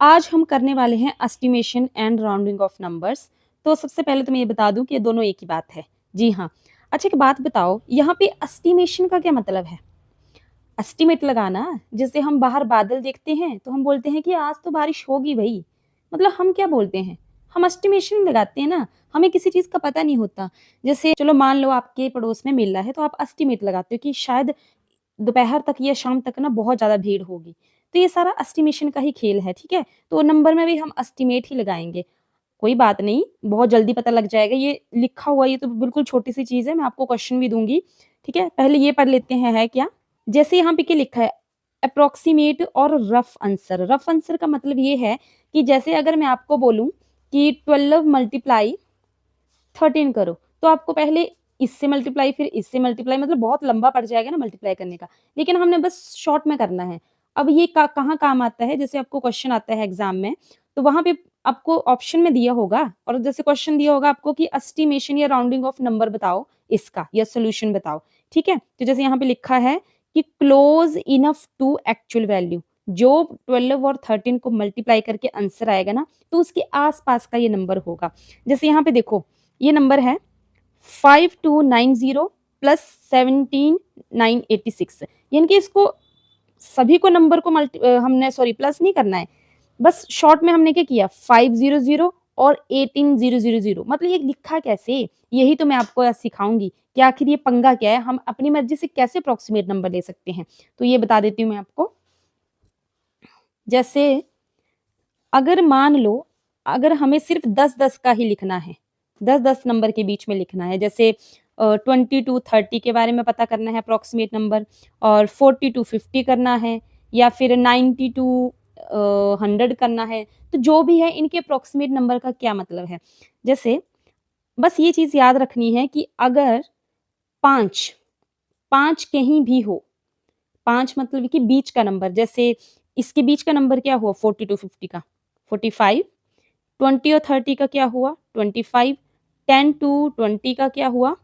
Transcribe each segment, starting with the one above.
आज हम करने वाले हैं estimation and rounding off numbers. तो सबसे पहले तो मैं ये बता दूं कि ये दोनों एक ही बात है। जी हाँ। अच्छा, एक बात बताओ, यहाँ पे एस्टिमेशन का क्या मतलब है? एस्टिमेट लगाना। जैसे हम बाहर बादल देखते हैं तो हम बोलते हैं कि आज तो बारिश होगी भाई। मतलब हम क्या बोलते हैं? हम एस्टिमेशन लगाते हैं ना। हमें किसी चीज का पता नहीं होता। जैसे चलो मान लो आपके पड़ोस में मेला है तो आप एस्टिमेट लगाते हो कि शायद दोपहर तक या शाम तक ना बहुत ज़्यादा भीड़ होगी। तो ये सारा एस्टिमेशन का ही खेल है, ठीक है? तो नंबर में भी हम एस्टिमेट ही लगाएँगे। कोई बात नहीं, बहुत जल्दी पता लग जाएगा। ये लिखा हुआ ये तो बिल्कुल छोटी-सी चीज़ है, मैं आपको क्वेश्चन भी दूँगी, ठीक है? पहले ये पढ़ लेते हैं है क्या? जैसे यहाँ पे क्या लिखा है, अप्रॉक्सिमेट और रफ आंसर। रफ आंसर का मतलब ये है कि जैसे अगर मैं आपको बोलूँ कि 12 मल्टीप्लाई 13 करो, तो आपको पहले इससे मल्टीप्लाई फिर इससे मल्टीप्लाई, मतलब बहुत लंबा पड़ जाएगा ना मल्टीप्लाई करने का। लेकिन हमने बस शॉर्ट में करना है। अब ये कहाँ काम आता है? जैसे आपको क्वेश्चन आता है एग्ज़ाम में, तो वहाँ पे आपको ऑप्शन में दिया होगा और जैसे क्वेश्चन दिया होगा आपको कि एस्टिमेशन या राउंडिंग ऑफ नंबर बताओ इसका या सॉल्यूशन बताओ, ठीक है? तो जैसे यहाँ पे लिखा है कि close enough to actual value, जो 12 और 13 को मल्टीप्लाई करके आंसर आएगा ना, तो उसके आस-पास का ये नंबर होगा। जैसे यहाँ पे देखो, ये नंबर है 5290 प्लस 17986, यानी कि इसको सभी को नंबर को हमने सॉरी प्लस नहीं करना है। बस शॉर्ट में हमने क्या किया 500 और 18000, मतलब ये लिखा कैसे? यही तो मैं आपको आज सिखाऊँगी कि आखिर ये पंगा क्या है? हम अपनी मर्ज़ी से कैसे अप्रॉक्सिमेट नंबर ले सकते हैं? तो ये बता देती हूँ मैं आपको। जैसे अगर मान लो, अगर हमें सिर्फ़ 10-10 का ही लिखना है, 10-10 नंबर के बीच में लिखना है, जैसे 20 टू 30 के बारे में पता करना है अप्रॉक्सिमेट नंबर, और 40 टू 50 करना है, या फिर 90 टू 100 करना है, तो जो भी है इनके अप्रॉक्सिमेट नंबर का क्या मतलब है? जैसे बस ये चीज़ याद रखनी है कि अगर 5, 5 कहीं भी हो, 5 मतलब कि बीच का नंबर, जैसे इसके बीच का नंबर क्या हुआ 40 टू 50 का? 45, 20 और 30 का क्या हुआ 25, 10 टू 20 का क्या हुआ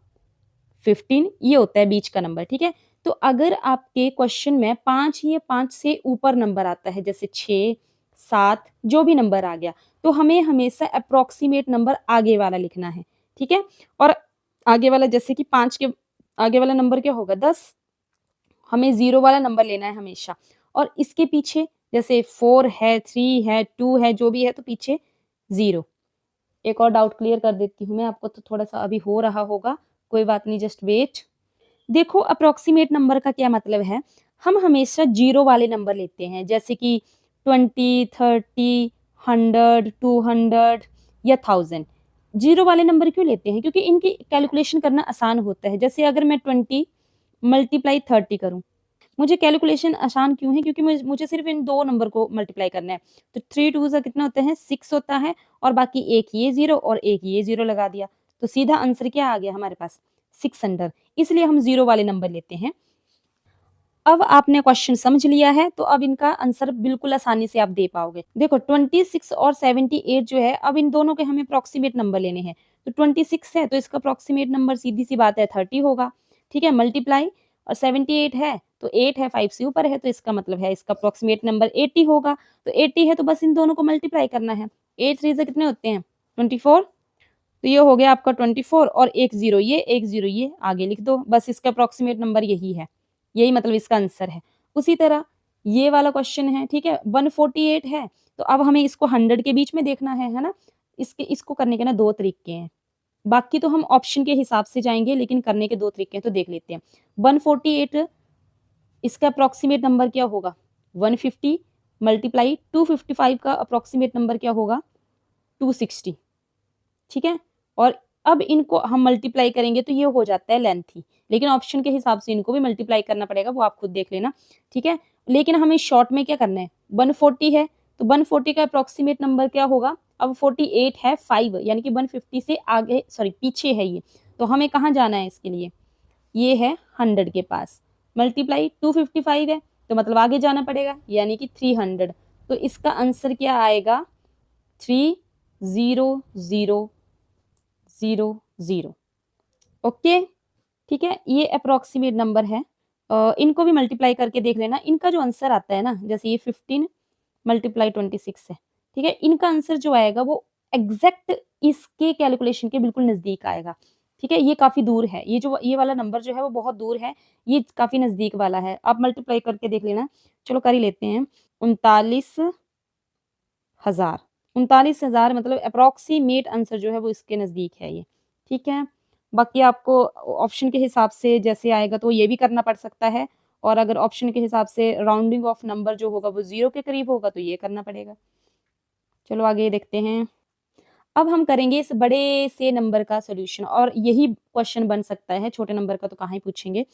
15, ये होता है बीच का नंबर, ठीक है? तो अगर आपके क्वेश्चन में 5 या 5 से ऊपर नंबर आता है, जैसे 6, 7 जो भी नंबर आ गया, तो हमें हमेशा अप्रॉक्सिमेट नंबर आगे वाला लिखना है, ठीक है? और आगे वाला जैसे कि 5 के आगे वाला नंबर क्या होगा 10, हमें 0 वाला नंबर लेना है हमेशा, और इसके पीछे जैसे 4 है, 3 है, 2 है, जो भी है तो पीछे 0। एक और डाउट क्लियर कर देती हूँ मैं आपको, तो थोड़ा-सा अभी हो रहा होगा, कोई बात नहीं, जस्ट वेट। देखो अप्रॉक्सिमेट नंबर का क्या मतलब है, हम हमेशा 0 वाले नंबर लेते हैं, जैसे कि 20, 30, 100, 200 या 1000। 0 वाले नंबर क्यों लेते हैं? क्योंकि इनकी कैलकुलेशन करना आसान होता है। जैसे अगर मैं 20 मल्टीप्लाई 30 करूँ, मुझे कैलकुलेशन आसान क्यों है? क्योंकि मुझे सिर्फ़ इन 2 नंबर को मल्टीप्लाई करना है। तो 3 2 ज़ा कितना होता है 6 होता है, और बाकी एक ये 0 और एक ये 0 लगा दिया। तो सीधा आंसर क्या आ गया हमारे पास 600, इसलिए हम 0 वाले नंबर लेते हैं। अब आपने क्वेश्चन समझ लिया है, तो अब इनका आंसर बिल्कुल आसानी से आप दे पाओगे। देखो 26 और 78 जो है, अब इन दोनों के हमें अप्रॉक्सिमेट नंबर लेने हैं। तो 26 है तो इसका अप्रॉक्सिमेट नंबर सीधी-सी बात है 30 होगा, ठीक है? मल्टीप्लाई, और 78 है तो 8 है, 5 से ऊपर है तो इसका मतलब है इसका अप्रॉक्सिमेट नंबर 80 होगा। तो 80 है तो बस इन दोनों को मल्टीप्लाई करना है। 8 3 से कितने होते हैं 24, तो ये हो गया आपका 24 और एक 0 ये, एक 0 ये, आगे लिख दो। बस इसका अप्रॉक्सिमेट नंबर यही है। यही मतलब इसका आंसर है। उसी तरह ये वाला क्वेश्चन है, ठीक है? 148 है, तो अब हमें इसको 100 के बीच में देखना है ना? इसको करने के ना 2 तरीके हैं। बाकी तो हम ऑप्शन के हिसाब से जाएँगे, लेकिन करने के 2 तरीके हैं, तो देख लेते हैं। 148, इसका अप्रॉक्सिमेट नंबर क्या होगा? 150 मल्टीप्लाई 255 का अप्रॉक्सिमेट नंबर क्या होगा? 260, ठीक है? और अब इनको हम मल्टीप्लाई करेंगे तो ये हो जाता है लेंथी, लेकिन ऑप्शन के हिसाब से इनको भी मल्टीप्लाई करना पड़ेगा, वो आप खुद देख लेना, ठीक है? लेकिन हमें शॉर्ट में क्या करना है, 140 है, तो 140 का अप्रॉक्सिमेट नंबर क्या होगा? अब 48 है 5, यानी कि 150 से आगे सॉरी पीछे है ये, तो हमें कहाँ जाना है इसके लिए? ये है 100 के पास, मल्टीप्लाई 255 है, तो मतलब आगे जाना पड़ेगा, यानी कि 300। तो इसका आंसर क्या आएगा? 30000। ओके, ठीक है? ये अप्रॉक्सिमेट नंबर है। इनको भी मल्टीप्लाई करके देख लेना। इनका जो आंसर आता है ना, जैसे ये 15 मल्टीप्लाई 26 है, ठीक है? इनका आंसर जो आएगा वो एग्ज़ैक्ट इसके कैलकुलेशन के बिल्कुल नज़दीक आएगा, ठीक है? ये काफ़ी दूर है, ये वाला नंबर जो है वो बहुत दूर है, ये काफ़ी नज़दीक वाला है। आप मल्टीप्लाई करके देख लेना। चलो कर ही लेते हैं। 39,000 39,000 मतलब अप्रॉक्सिमेट आंसर जो है वो इसके नज़दीक है ये, ठीक है? बाकी आपको ऑप्शन के हिसाब से जैसे आएगा तो ये भी करना पड़ सकता है और अगर ऑप्शन के हिसाब से राउंडिंग ऑफ नंबर जो होगा वो 0 के करीब होगा तो ये करना पड़ेगा। चलो आगे देखते हैं। अब हम करेंगे इस बड़े से नंबर का सॉल्यूशन और यही क्वेश्चन बन सकता है, छोटे नंबर का तो कहाँ ही पूछेंगे।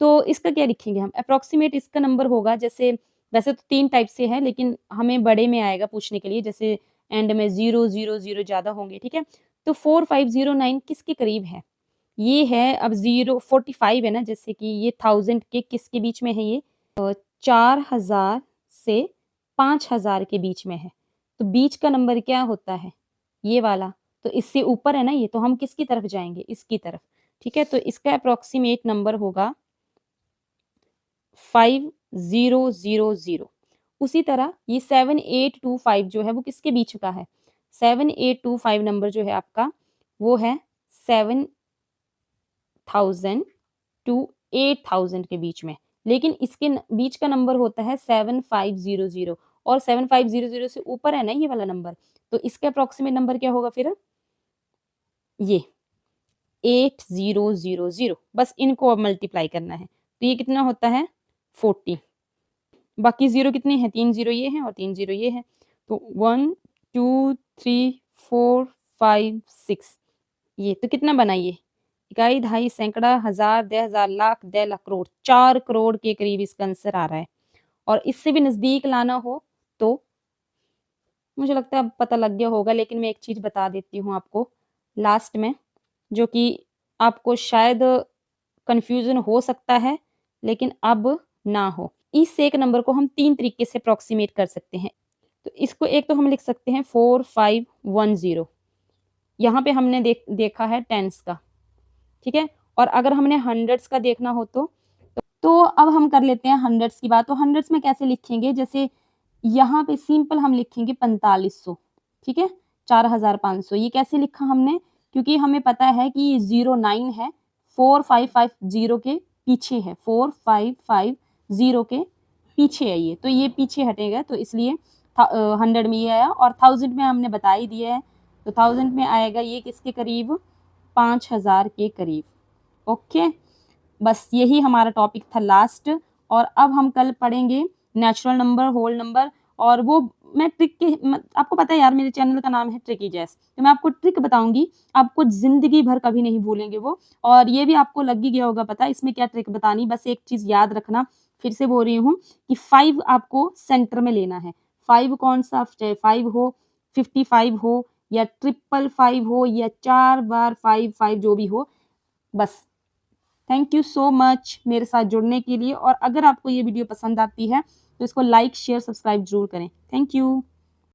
तो इसका क्या लिखेंगे हम? अप्रॉक्सिमेट इसका नंबर होगा जैसे वैसे तो 3 टाइप से है लेकिन हमें बड़े में आएगा पूछने के लिए जैसे एंड में 0, 0, 0 ज़्यादा होंगे, ठीक है? तो 4509 किसके करीब है? ये है अब 045 है ना जैसे कि ये 1000 के किसके बीच में है ये? 4000 से 5000 के बीच में है। तो बीच का नंबर क्या होता है? ये वाला। तो इससे ऊपर है ना ये, तो हम किसकी तरफ जाएँगे? इसकी तरफ, ठीक है? तो इसका अप्रॉक्सिमेट नंबर होगा 5000। उसी तरह ये 7825 जो है वो किसके बीच का है? 7825 नंबर जो है आपका वो है 7000 टू 8000 के बीच में। लेकिन इसके बीच का नंबर होता है 7500 और 7500 से ऊपर है ना ये वाला नंबर, तो इसका अप्रॉक्सिमेट नंबर क्या होगा फिर? ये 8000 बस इनको अब मल्टीप्लाई करना है। तो ये कितना होता है? 40। बाकी 0 कितने हैं? 3 0 ये हैं और 3 0 ये हैं। तो 1 2 3 4 5 6 ये तो कितना बना ये? इकाई, दहाई, सैकड़ा, हज़ार, 10,000, लाख, 10 लाख, करोड़। 4 करोड़ के करीब इसका आंसर आ रहा है। और इससे भी नज़दीक लाना हो तो मुझे लगता है अब पता लग गया होगा लेकिन मैं एक चीज़ बता देती हूँ आपको लास्ट में, जो कि आपको शायद कन्फ्यूज़न हो सकता है, लेकिन अब ना हो। इस एक नंबर को हम 3 तरीके से अप्रॉक्सिमेट कर सकते हैं। तो इसको एक तो हम लिख सकते हैं 4510 यहाँ पे हमने देखा है टेन्स का, ठीक है? और अगर हमने हंड्रेड्स का देखना हो तो अब हम कर लेते हैं हंड्रेड्स की बात। तो हंड्रेड्स में कैसे लिखेंगे? जैसे यहाँ पे सिंपल हम लिखेंगे 4500, ठीक है? 4500 ये कैसे लिखा हमने? क्योंकि हमें पता है कि ये 09 है, 4550 के पीछे है, 4550 के पीछे है ये, तो ये पीछे हटेगा तो इसलिए 100 में ये आया और 1000 में हमने बता ही दिया है, तो 1000 में आएगा ये किसके करीब? 5000 के करीब। ओके, बस यही हमारा टॉपिक था लास्ट और अब हम कल पढ़ेंगे नेचुरल नंबर, होल नंबर और वो मैं ट्रिक के आपको पता है यार मेरे चैनल का नाम है ट्रिकी जैस, तो मैं आपको ट्रिक बताऊँगी, आपको ज़िंदगी भर कभी नहीं भूलेंगे वो और ये भी आपको लग ही गया होगा पता इसमें क्या ट्रिक बतानी, बस एक चीज़ याद रखना, फिर से बोल रही हूँ कि 5 आपको सेंटर में लेना है। 5 कौन-सा? चाहे 5 हो, 55 हो या 555 हो या 4 बार 5 5 जो भी हो, बस। थैंक यू सो मच मेरे साथ जुड़ने के लिए और अगर आपको ये वीडियो पसंद आती है तो इसको लाइक शेयर सब्सक्राइब जरूर करें। Thank you.